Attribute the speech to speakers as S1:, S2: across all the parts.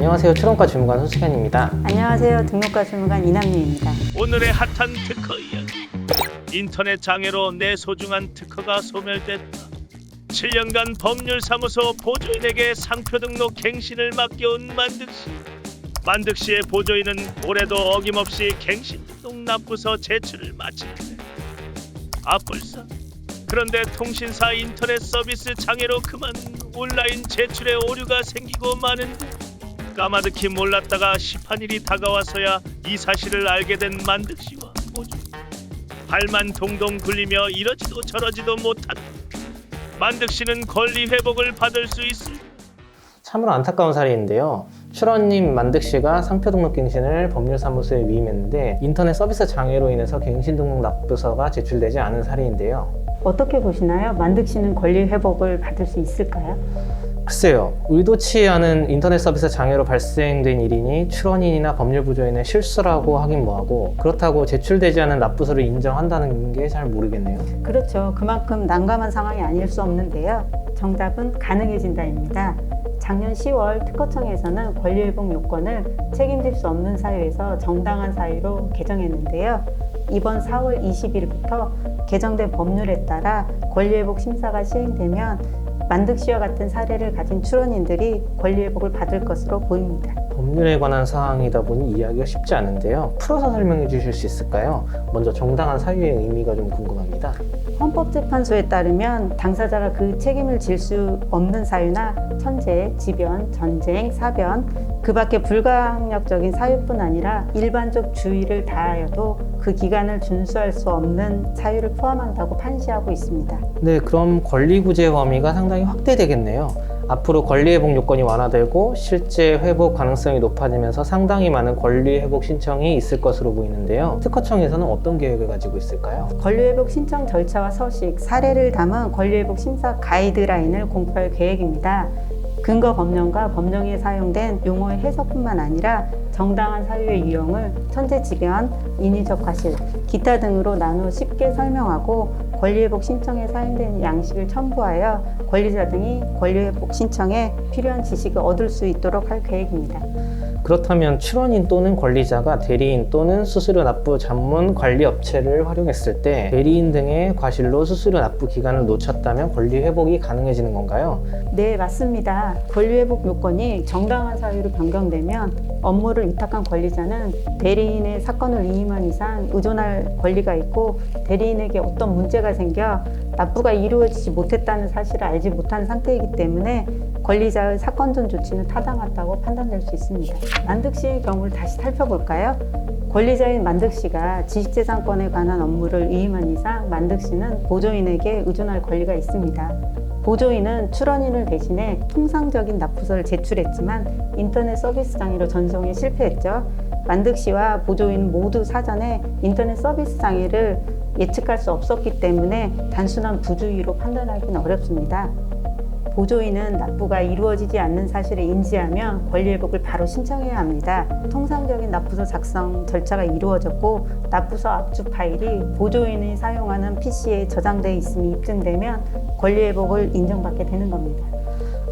S1: 안녕하세요. 출원과 주무관 손수현입니다.
S2: 안녕하세요. 등록과 주무관 이남미입니다.
S3: 오늘의 핫한 특허 이야기. 인터넷 장애로 내 소중한 특허가 소멸됐다. 7년간 법률사무소 보조인에게 상표 등록 갱신을 맡겨온 만득씨. 만득씨의 보조인은 올해도 어김없이 갱신 등록 납부서 제출을 마쳤대. 벌써? 그런데 통신사 인터넷 서비스 장애로 그만 온라인 제출에 오류가 생기고 마는데 까마득히 몰랐다가 시판 일이 다가와서야 이 사실을 알게 된 만득씨와 보조. 발만 동동 굴리며 이러지도 저러지도 못한다. 만득씨는 권리 회복을 받을 수 있을까?
S1: 참으로 안타까운 사례인데요. 출원님 만득씨가 상표 등록 갱신을 법률사무소에 위임했는데 인터넷 서비스 장애로 인해서 갱신 등록 납부서가 제출되지 않은 사례인데요.
S2: 어떻게 보시나요? 만득씨는 권리 회복을 받을 수 있을까요?
S1: 글쎄요. 의도치 않은 인터넷 서비스 장애로 발생된 일이니 출원인이나 법률부조인의 실수라고 하긴 뭐하고, 그렇다고 제출되지 않은 납부서를 인정한다는 게 잘 모르겠네요.
S2: 그렇죠. 그만큼 난감한 상황이 아닐 수 없는데요. 정답은 가능해진다입니다. 작년 10월 특허청에서는 권리회복 요건을 책임질 수 없는 사유에서 정당한 사유로 개정했는데요. 이번 4월 20일부터 개정된 법률에 따라 권리회복 심사가 시행되면 만득씨와 같은 사례를 가진 출원인들이 권리회복을 받을 것으로 보입니다.
S1: 법률에 관한 사항이다 보니 이해하기가 쉽지 않은데요. 풀어서 설명해 주실 수 있을까요? 먼저 정당한 사유의 의미가 좀 궁금합니다.
S2: 헌법재판소에 따르면 당사자가 그 책임을 질 수 없는 사유나 천재, 지변, 전쟁, 사변, 그 밖에 불가항력적인 사유뿐 아니라 일반적 주의를 다하여도 그 기간을 준수할 수 없는 사유를 포함한다고 판시하고 있습니다.
S1: 네, 그럼 권리구제 범위가 상당히 확대되겠네요. 앞으로 권리회복 요건이 완화되고 실제 회복 가능성이 높아지면서 상당히 많은 권리회복 신청이 있을 것으로 보이는데요. 특허청에서는 어떤 계획을 가지고 있을까요?
S2: 권리회복 신청 절차와 서식, 사례를 담은 권리회복 심사 가이드라인을 공표할 계획입니다. 근거 법령과 법령에 사용된 용어의 해석뿐만 아니라 정당한 사유의 유형을 천재지변, 인위적 과실, 기타 등으로 나누어 쉽게 설명하고 권리회복 신청에 사용된 양식을 첨부하여 권리자 등이 권리회복 신청에 필요한 지식을 얻을 수 있도록 할 계획입니다.
S1: 그렇다면 출원인 또는 권리자가 대리인 또는 수수료 납부 전문 관리업체를 활용했을 때 대리인 등의 과실로 수수료 납부 기간을 놓쳤다면 권리 회복이 가능해지는 건가요?
S2: 네, 맞습니다. 권리회복 요건이 정당한 사유로 변경되면 업무를 위탁한 권리자는 대리인의 사건을 위임한 이상 의존할 권리가 있고, 대리인에게 어떤 문제가 생겨 납부가 이루어지지 못했다는 사실을 알지 못한 상태이기 때문에 권리자의 사건전 조치는 타당하다고 판단될 수 있습니다. 만득씨의 경우를 다시 살펴볼까요? 권리자인 만득씨가 지식재산권에 관한 업무를 위임한 이상 만득씨는 보조인에게 의존할 권리가 있습니다. 보조인은 출원인을 대신해 통상적인 납부서를 제출했지만 인터넷 서비스 장애로 전송에 실패했죠. 만득씨와 보조인 모두 사전에 인터넷 서비스 장애를 예측할 수 없었기 때문에 단순한 부주의로 판단하기는 어렵습니다. 보조인은 납부가 이루어지지 않는 사실을 인지하면 권리회복을 바로 신청해야 합니다. 통상적인 납부서 작성 절차가 이루어졌고 납부서 압축 파일이 보조인이 사용하는 PC에 저장되어 있음이 입증되면 권리회복을 인정받게 되는 겁니다.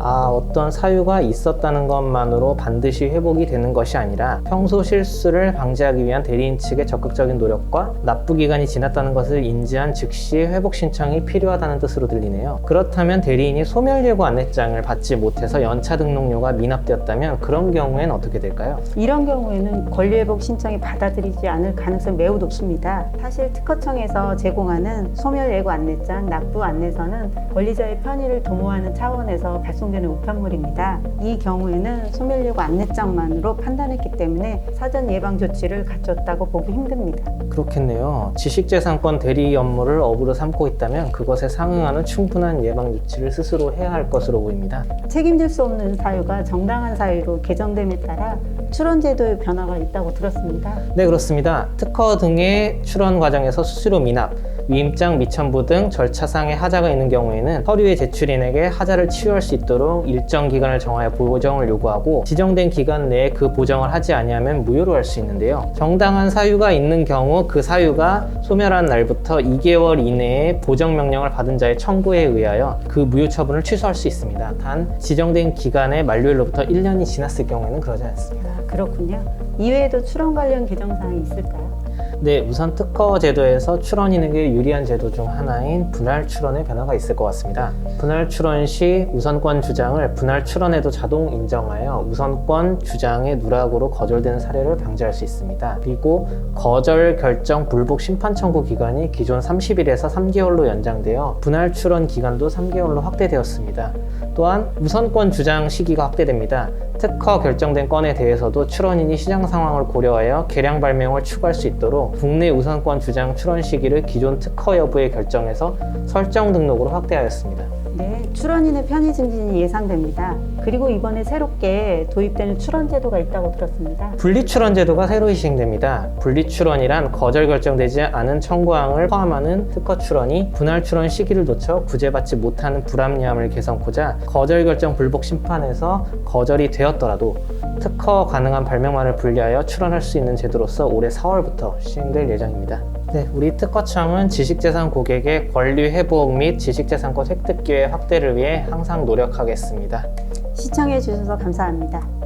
S1: 어떤 사유가 있었다는 것만으로 반드시 회복이 되는 것이 아니라 평소 실수를 방지하기 위한 대리인 측의 적극적인 노력과 납부 기간이 지났다는 것을 인지한 즉시 회복 신청이 필요하다는 뜻으로 들리네요. 그렇다면 대리인이 소멸 예고 안내장을 받지 못해서 연차 등록료가 미납되었다면 그런 경우에는 어떻게 될까요?
S2: 이런 경우에는 권리회복 신청이 받아들이지 않을 가능성이 매우 높습니다. 사실 특허청에서 제공하는 소멸 예고 안내장, 납부 안내서는 권리자의 편의를 도모하는 차원에서 발송되는 우편물입니다. 이 경우에는 소멸 예고 안내장만으로 판단했기 때문에 사전 예방 조치를 갖췄다고 보기 힘듭니다.
S1: 그렇겠네요. 지식재산권 대리 업무를 업으로 삼고 있다면 그것에 상응하는 충분한 예방 조치를 스스로 해야 할 것으로 보입니다.
S2: 책임질 수 없는 사유가 정당한 사유로 개정됨에 따라 출원 제도의 변화가 있다고 들었습니다.
S1: 네, 그렇습니다. 특허 등의 출원 과정에서 수수료 미납, 위임장, 미천부 등 절차상의 하자가 있는 경우에는 서류의 제출인에게 하자를 치유할 수 있도록 일정 기간을 정하여 보정을 요구하고 지정된 기간 내에 그 보정을 하지 아니하면 무효로 할 수 있는데요. 정당한 사유가 있는 경우 그 사유가 소멸한 날부터 2개월 이내에 보정 명령을 받은 자의 청구에 의하여 그 무효 처분을 취소할 수 있습니다. 단 지정된 기간의 만료일로부터 1년이 지났을 경우에는 그러지 않습니다.
S2: 아, 그렇군요. 이외에도 출원 관련 개정사항이 있을까요?
S1: 네, 우선 특허 제도에서 출원인에게 유리한 제도 중 하나인 분할 출원의 변화가 있을 것 같습니다. 분할 출원 시 우선권 주장을 분할 출원에도 자동 인정하여 우선권 주장의 누락으로 거절되는 사례를 방지할 수 있습니다. 그리고 거절 결정 불복 심판 청구 기간이 기존 30일에서 3개월로 연장되어 분할 출원 기간도 3개월로 확대되었습니다. 또한 우선권 주장 시기가 확대됩니다. 특허 결정된 건에 대해서도 출원인이 시장 상황을 고려하여 개량 발명을 추구할 수 있도록 국내 우선권 주장 출원 시기를 기존 특허 여부의 결정에서 설정 등록으로 확대하였습니다.
S2: 네, 출원인의 편의 증진이 예상됩니다. 그리고 이번에 새롭게 도입되는 출원 제도가 있다고 들었습니다.
S1: 분리출원 제도가 새로 시행됩니다. 분리출원이란 거절 결정되지 않은 청구항을 포함하는 특허 출원이 분할 출원 시기를 놓쳐 구제받지 못하는 불합리함을 개선코자 거절 결정 불복 심판에서 거절이 되었더라도 특허 가능한 발명만을 분리하여 출원할 수 있는 제도로서 올해 4월부터 시행될 예정입니다. 네, 우리 특허청은 지식재산 고객의 권리 회복 및 지식재산권 획득 기회 확대를 위해 항상 노력하겠습니다.
S2: 시청해 주셔서 감사합니다.